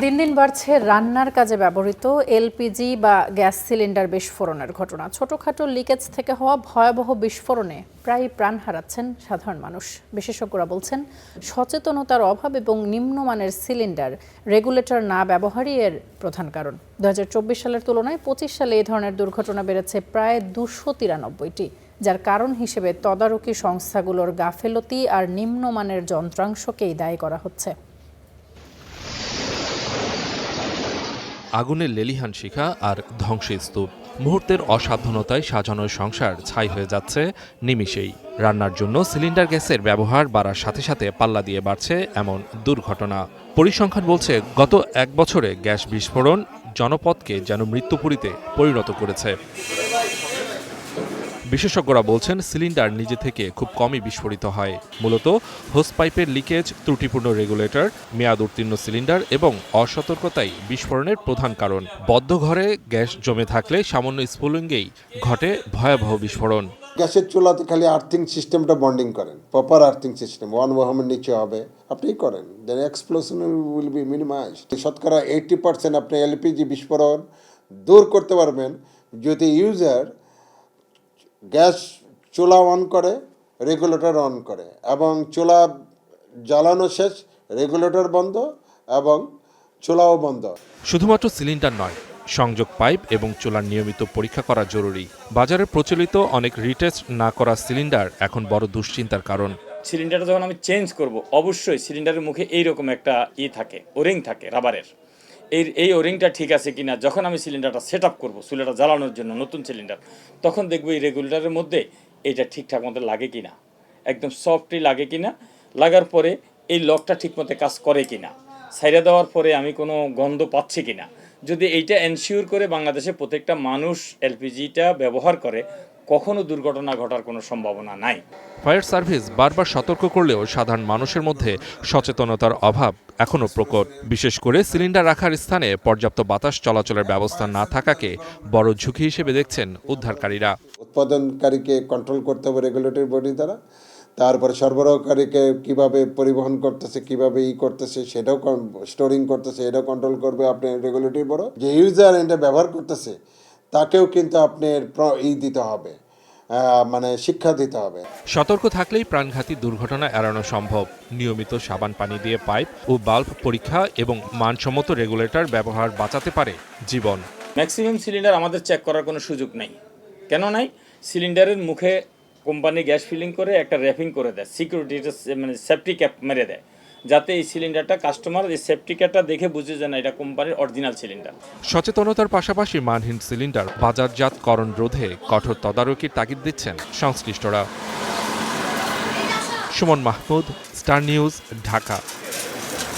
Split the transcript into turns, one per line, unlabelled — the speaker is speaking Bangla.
দিন দিন বাড়ছে রান্নার কাজে ব্যবহৃত এলপিজি বা গ্যাস সিলিন্ডার বিস্ফোরণের ঘটনা। ছোটখাটো লিকেজ থেকে হওয়া ভয়াবহ বিস্ফোরণে প্রায় প্রাণ হারাচ্ছেন সাধারণ মানুষ। বিশেষজ্ঞরা বলছেন, সচেতনতার অভাব এবং নিম্নমানের সিলিন্ডার রেগুলেটর না ব্যবহারই এর প্রধান কারণ। 2024 সালের তুলনায় 25 সালে এই ধরনের দুর্ঘটনা বেড়েছে প্রায় 293টি, যার কারণ হিসেবে তদারকি সংস্থাগুলোর গাফেলতি আর নিম্নমানের যন্ত্রাংশকেই দায়ী করা হচ্ছে।
আগুনের লেলিহান শিখা আর ধ্বংসস্তূপ, মুহূর্তের অসাবধানতায় সাজানো সংসার ছাই হয়ে যাচ্ছে নিমিষেই। রান্নার জন্য সিলিন্ডার গ্যাসের ব্যবহার বাড়ার সাথে সাথে পাল্লা দিয়ে বাড়ছে এমন দুর্ঘটনা। পরিসংখ্যান বলছে, গত এক বছরে গ্যাস বিস্ফোরণ জনপদকে যেন মৃত্যুপুরীতে পরিণত করেছে। বিশেষজ্ঞরা বলছেন, সিলিন্ডার নিজে থেকে খুব কমই বিস্ফোরিত হয়। মূলত হোস পাইপের লিকেজ, ত্রুটিপূর্ণ রেগুলেটর, মেয়াদ উত্তীর্ণ সিলিন্ডার এবং অসতর্কতাই বিস্ফোরণের প্রধান কারণ। বদ্ধ ঘরে গ্যাস জমে থাকলে সামান্য স্ফুলিঙ্গেই ঘটে ভয়াবহ বিস্ফোরণ।
গ্যাসের চুলাতে খালি আর্থিং সিস্টেমটা বন্ডিং করেন, প্রপার আর্থিং সিস্টেম 1 ওহমের নিচে হবে, আপনি করেন, দেন এক্সপ্লোশন উইল বি মিনিমাইজড। শতকরা 80% আপনি এলপিজি বিস্ফোরণ দূর করতে পারবেন যদি ইউজার গ্যাস চুলা অন করে, রেগুলেটর অন করে, এবং চুলা জ্বালানো শেষ, রেগুলেটর বন্ধ এবং চুলাও বন্ধ।
শুধুমাত্র সিলিন্ডার নয়, সংযোগ পাইপ এবং চুলার নিয়মিত পরীক্ষা করা জরুরি। বাজারে প্রচলিত অনেক রিটেস্ট না করা সিলিন্ডার এখন বড় দুশ্চিন্তার কারণ।
সিলিন্ডারটা যখন আমি চেঞ্জ করব, অবশ্যই সিলিন্ডারের মুখে এইরকম একটা থাকে, ওরিং থাকে রাবারের। এই ওরিংটা ঠিক আছে কিনা, যখন আমি সিলিন্ডারটা সেট আপ করবো চুলাটা জ্বালানোর জন্য নতুন সিলিন্ডার, তখন দেখবো এই রেগুলেটরের মধ্যে এইটা ঠিকঠাক মতো লাগে কিনা, একদম সফটলি লাগে কিনা, লাগার পরে এই লকটা ঠিকমতো কাজ করে কিনা, ছাইড়া দেওয়ার পরে আমি কোনো গন্ধ পাচ্ছি কিনা। যদি এইটা এনশিওর করে বাংলাদেশে প্রত্যেকটা মানুষ এলপিজিটা ব্যবহার করে, কখনো দুর্ঘটনা ঘটার কোনো সম্ভাবনা নাই।
ফায়ার সার্ভিস বারবার সতর্ক করলেও সাধারণ মানুষের মধ্যে সচেতনতার অভাব এখনও প্রকট। বিশেষ করে সিলিন্ডার রাখার স্থানে পর্যাপ্ত বাতাস চলাচলের ব্যবস্থা না থাকাকে বড় ঝুঁকি হিসেবে দেখছেন উদ্ধারকারীরা।
উৎপাদনকারীকে কন্ট্রোল করতে হবে রেগুলেটরি বডি দ্বারা, তারপরে সরবরাহকারীকে কিভাবে পরিবহন করতেছে, কিভাবে করতেছে, সেটাও স্টোরিং করতেছে, এটাও কন্ট্রোল করবে আপনার রেগুলেটরি বড়। যে ইউজার এটা ব্যবহার করতেছে তাকেও কিন্তু আপনার দিতে হবে, মানে শিক্ষা দিতে হবে।
সতর্ক থাকলেই প্রাণঘাতী দুর্ঘটনা এড়ানো সম্ভব। নিয়মিত সাবান পানি দিয়ে পাইপ ও বাল্ব পরীক্ষা এবং মানসম্মত রেগুলেটর ব্যবহার বাঁচাতে পারে জীবন।
ম্যাক্সিমাম সিলিন্ডার আমাদের চেক করার কোনো সুযোগ নেই। কেন নাই? সিলিন্ডারের মুখে কোম্পানি গ্যাস ফিলিং করে একটা র্যাপিং করে দেয়, সিকিউরিটি মানে সেফটি ক্যাপ মেরে দেয়, যাতে এই সিলিন্ডারটা কাস্টমার এই সেফটি ক্যাপটা দেখে বুঝে যায় না এটা কোম্পানির অরিজিনাল সিলিন্ডার।
সচেতনতার পাশাপাশি মানহীন সিলিন্ডার বাজারজাতকরণ রোধে কঠোর তদারকির তাগিদ দিচ্ছেন সংশ্লিষ্টরা। Suman Mahmud, star news, Dhaka.